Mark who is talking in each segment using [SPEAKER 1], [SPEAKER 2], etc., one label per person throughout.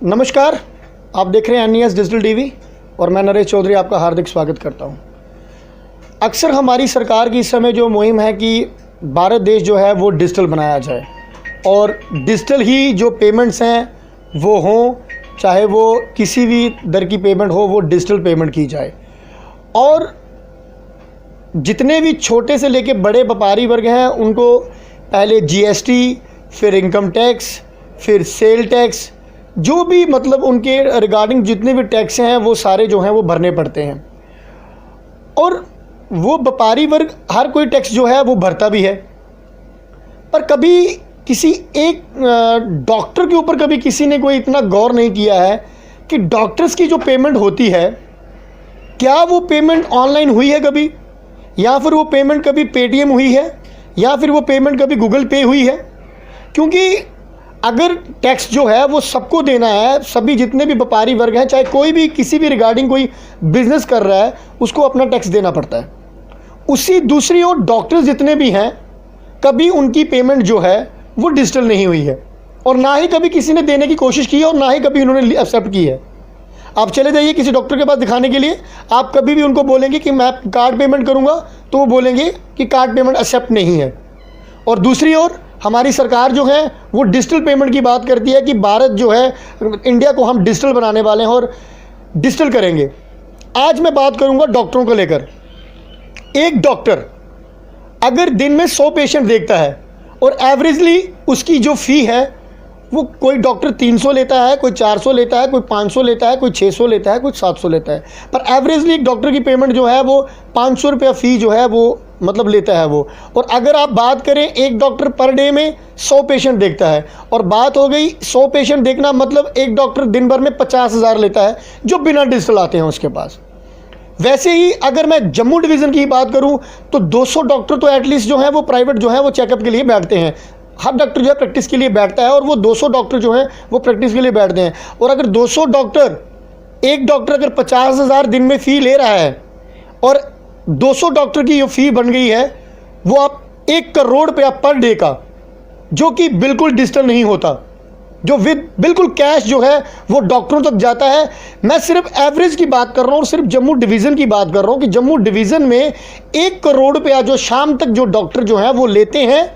[SPEAKER 1] नमस्कार, आप देख रहे हैं NES डिजिटल टीवी और मैं नरेश चौधरी आपका हार्दिक स्वागत करता हूं। अक्सर हमारी सरकार की इस समय जो मुहिम है कि भारत देश जो है वो डिजिटल बनाया जाए और डिजिटल ही जो पेमेंट्स हैं वो हों, चाहे वो किसी भी दर की पेमेंट हो वो डिजिटल पेमेंट की जाए। और जितने भी छोटे से लेके बड़े व्यापारी वर्ग हैं उनको पहले GST, फिर इनकम टैक्स, फिर सेल टैक्स, जो भी मतलब उनके रिगार्डिंग जितने भी टैक्स हैं वो सारे जो हैं वो भरने पड़ते हैं। और वो व्यापारी वर्ग हर कोई टैक्स जो है वो भरता भी है, पर कभी किसी एक डॉक्टर के ऊपर कभी किसी ने कोई इतना गौर नहीं किया है कि डॉक्टर्स की जो पेमेंट होती है क्या वो पेमेंट ऑनलाइन हुई है कभी, या फिर वो पेमेंट कभी पेटीएम हुई है, या फिर वो पेमेंट कभी गूगल पे हुई है। क्योंकि अगर टैक्स जो है वो सबको देना है, सभी जितने भी व्यापारी वर्ग हैं, चाहे कोई भी किसी भी रिगार्डिंग कोई बिजनेस कर रहा है उसको अपना टैक्स देना पड़ता है। उसी दूसरी ओर डॉक्टर्स जितने भी हैं कभी उनकी पेमेंट जो है वो डिजिटल नहीं हुई है और ना ही कभी किसी ने देने की कोशिश की है और ना ही कभी उन्होंने एक्सेप्ट की है। आप चले जाइए किसी डॉक्टर के पास दिखाने के लिए, आप कभी भी उनको बोलेंगे कि मैं कार्ड पेमेंट करूँगा तो वो बोलेंगे कि कार्ड पेमेंट एक्सेप्ट नहीं है। और दूसरी ओर हमारी सरकार जो है वो डिजिटल पेमेंट की बात करती है कि भारत जो है इंडिया को हम डिजिटल बनाने वाले हैं और डिजिटल करेंगे। आज मैं बात करूंगा डॉक्टरों को लेकर। एक डॉक्टर अगर दिन में 100 पेशेंट देखता है और एवरेजली उसकी जो फ़ी है वो कोई डॉक्टर 300 लेता है, कोई 400 लेता है, कोई 500 लेता है, कोई 600 लेता है, कोई 700 लेता है, पर एवरेजली एक डॉक्टर की पेमेंट जो है वो 500 रुपया फ़ी जो है वो मतलब लेता है वो। और अगर आप बात करें एक डॉक्टर पर डे में 100 पेशेंट देखता है और बात हो गई 100 पेशेंट देखना मतलब एक डॉक्टर दिन भर में 50,000 लेता है जो बिना डिजिटल आते हैं उसके पास। वैसे ही अगर मैं जम्मू डिवीज़न की बात करूं तो 200 डॉक्टर तो एटलीस्ट जो है वो प्राइवेट जो है वो चेकअप के लिए बैठते हैं। हर डॉक्टर जो है प्रैक्टिस के लिए बैठता है और वो 200 डॉक्टर जो हैं वो प्रैक्टिस के लिए बैठते हैं। और अगर 200 डॉक्टर, एक डॉक्टर अगर 50,000 दिन में फ़ी ले रहा है और 200 डॉक्टर की जो फ़ी बन गई है वो आप 1 करोड़ रुपया पर डे का, जो कि बिल्कुल डिजिटल नहीं होता, जो विद बिल्कुल कैश जो है वो डॉक्टरों तक जाता है। मैं सिर्फ एवरेज की बात कर रहा हूँ और सिर्फ जम्मू डिवीज़न की बात कर रहा हूँ कि जम्मू डिवीज़न में 1 करोड़ रुपया जो शाम तक जो डॉक्टर जो हैं वो लेते हैं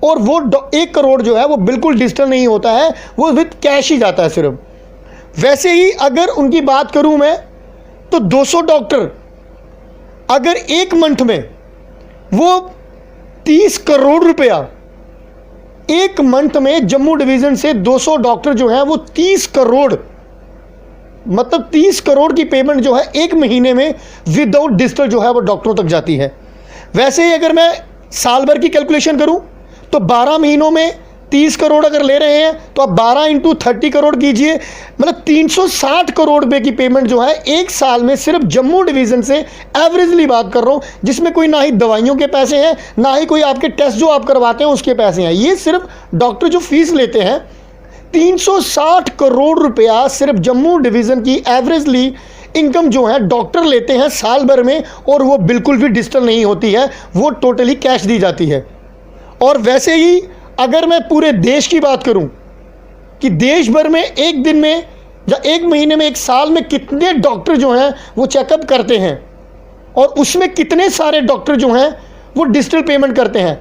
[SPEAKER 1] और वो 1 करोड़ जो है वो बिल्कुल डिजिटल नहीं होता है, वो विद कैश ही जाता है सिर्फ। वैसे ही अगर उनकी बात करूँ मैं तो 200 डॉक्टर अगर एक मंथ में वो 30 करोड़ रुपया, एक मंथ में जम्मू डिवीज़न से 200 डॉक्टर जो हैं वो 30 करोड़, मतलब 30 करोड़ की पेमेंट जो है एक महीने में विदाउट डिजिटल जो है वो डॉक्टरों तक जाती है। वैसे ही अगर मैं साल भर की कैलकुलेशन करूं तो 12 महीनों में 30 करोड़ अगर ले रहे हैं तो आप 12 इंटू 30 करोड़ कीजिए, मतलब 360 करोड़ रुपए की पेमेंट जो है एक साल में सिर्फ जम्मू डिवीज़न से एवरेजली बात कर रहा हूँ, जिसमें कोई ना ही दवाइयों के पैसे हैं ना ही कोई आपके टेस्ट जो आप करवाते हैं उसके पैसे हैं। ये सिर्फ डॉक्टर जो फीस लेते हैं 360 करोड़ रुपया सिर्फ जम्मू डिवीज़न की एवरेजली इनकम जो है डॉक्टर लेते हैं साल भर में, और वो बिल्कुल भी डिजिटल नहीं होती है, वो टोटली कैश दी जाती है। और वैसे ही अगर मैं पूरे देश की बात करूं कि देश भर में एक दिन में या एक महीने में एक साल में कितने डॉक्टर जो हैं वो चेकअप करते हैं और उसमें कितने सारे डॉक्टर जो हैं वो डिजिटल पेमेंट करते हैं,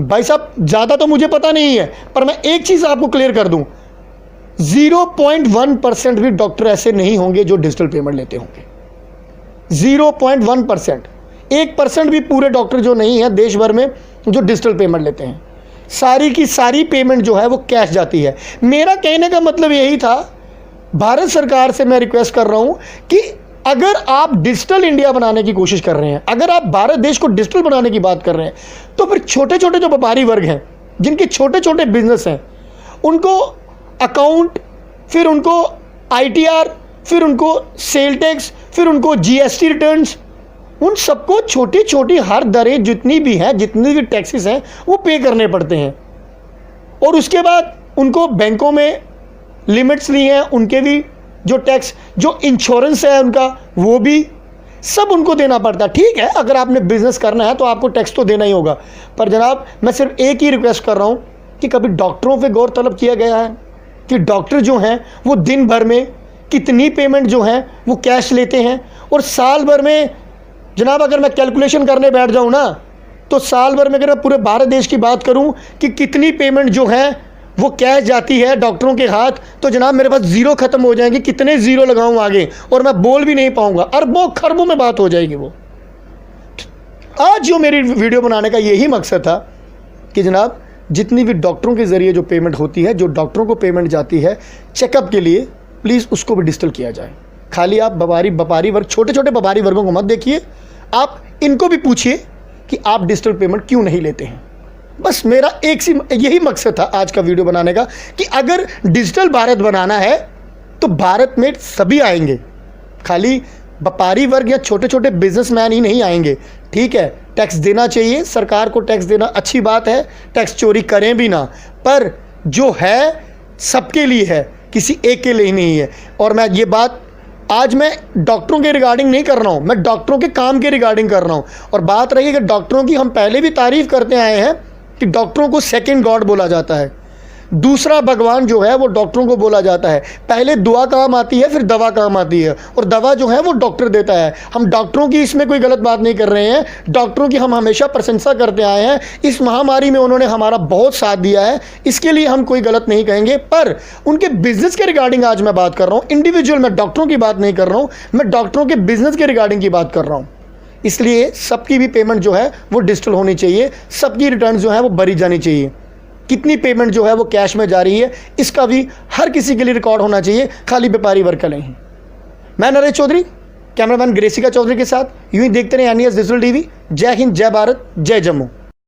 [SPEAKER 1] भाई साहब ज़्यादा तो मुझे पता नहीं है, पर मैं एक चीज़ आपको क्लियर कर दूं, 0.1% भी डॉक्टर ऐसे नहीं होंगे जो डिजिटल पेमेंट लेते होंगे। 0.1%, 1% भी पूरे डॉक्टर जो नहीं है देश भर में जो डिजिटल पेमेंट लेते हैं। सारी की सारी पेमेंट जो है वो कैश जाती है। मेरा कहने का मतलब यही था, भारत सरकार से मैं रिक्वेस्ट कर रहा हूं कि अगर आप डिजिटल इंडिया बनाने की कोशिश कर रहे हैं, अगर आप भारत देश को डिजिटल बनाने की बात कर रहे हैं, तो फिर छोटे छोटे जो व्यापारी वर्ग हैं जिनके छोटे छोटे बिजनेस हैं उनको अकाउंट, फिर उनको ITR, फिर उनको सेल टैक्स, फिर उनको GST रिटर्न्स, उन सबको छोटी छोटी हर दरें जितनी भी हैं, जितनी भी टैक्सेस हैं वो पे करने पड़ते हैं। और उसके बाद उनको बैंकों में लिमिट्स ली हैं, उनके भी जो टैक्स, जो इंश्योरेंस है उनका वो भी सब उनको देना पड़ता है। ठीक है, अगर आपने बिजनेस करना है तो आपको टैक्स तो देना ही होगा, पर जनाब मैं सिर्फ एक ही रिक्वेस्ट कर रहा हूँ कि कभी डॉक्टरों पे गौर तलब किया गया है? कि डॉक्टर जो हैं वो दिन भर में कितनी पेमेंट जो है वो कैश लेते हैं, और साल भर में जनाब अगर मैं कैलकुलेशन करने बैठ जाऊं ना तो साल भर में अगर मैं पूरे भारत देश की बात करूं कि कितनी पेमेंट जो है वो कैश जाती है डॉक्टरों के हाथ, तो जनाब मेरे पास ज़ीरो ख़त्म हो जाएंगे। कितने ज़ीरो लगाऊं आगे और मैं बोल भी नहीं पाऊंगा, अरबों खरबों में बात हो जाएगी वो। आज जो मेरी वीडियो बनाने का यही मकसद था कि जनाब जितनी भी डॉक्टरों के ज़रिए जो पेमेंट होती है, जो डॉक्टरों को पेमेंट जाती है चेकअप के लिए, प्लीज़ उसको भी डिजिटल किया जाए। खाली आप व्यापारी वर्ग, छोटे छोटे व्यापारी वर्गों को मत देखिए, आप इनको भी पूछिए कि आप डिजिटल पेमेंट क्यों नहीं लेते हैं। बस मेरा एक सी यही मकसद था आज का वीडियो बनाने का कि अगर डिजिटल भारत बनाना है तो भारत में सभी आएंगे, खाली व्यापारी वर्ग या छोटे छोटे बिजनेसमैन ही नहीं आएंगे। ठीक है, टैक्स देना चाहिए, सरकार को टैक्स देना अच्छी बात है, टैक्स चोरी करें भी ना, पर जो है सबके लिए है, किसी एक के लिए नहीं है। और मैं ये बात आज मैं डॉक्टरों के रिगार्डिंग नहीं कर रहा हूँ, मैं डॉक्टरों के काम के रिगार्डिंग कर रहा हूँ। और बात रही कि डॉक्टरों की, हम पहले भी तारीफ़ करते आए हैं कि डॉक्टरों को सेकंड गॉड बोला जाता है, दूसरा भगवान जो है वो डॉक्टरों को बोला जाता है। पहले दुआ काम आती है, फिर दवा काम आती है, और दवा जो है वो डॉक्टर देता है। हम डॉक्टरों की इसमें कोई गलत बात नहीं कर रहे हैं, डॉक्टरों की हम हमेशा प्रशंसा करते आए हैं। इस महामारी में उन्होंने हमारा बहुत साथ दिया है, इसके लिए हम कोई गलत नहीं कहेंगे। पर उनके बिजनेस के रिगार्डिंग आज मैं बात कर रहा हूँ, इंडिविजुअल, मैं डॉक्टरों की बात नहीं कर रहा हूँ, मैं डॉक्टरों के बिजनेस के रिगार्डिंग की बात कर रहा हूँ। इसलिए सबकी भी पेमेंट जो है वो डिजिटल होनी चाहिए, सबकी रिटर्न जो है वो भरी जानी चाहिए। कितनी पेमेंट जो है वो कैश में जा रही है इसका भी हर किसी के लिए रिकॉर्ड होना चाहिए, खाली व्यापारी वर्ग का नहीं। मैं नरेश चौधरी, कैमरामैन ग्रेसिका चौधरी के साथ यूं ही देखते रहे NES डिजिटल टीवी। जय हिंद, जय भारत, जय जम्मू।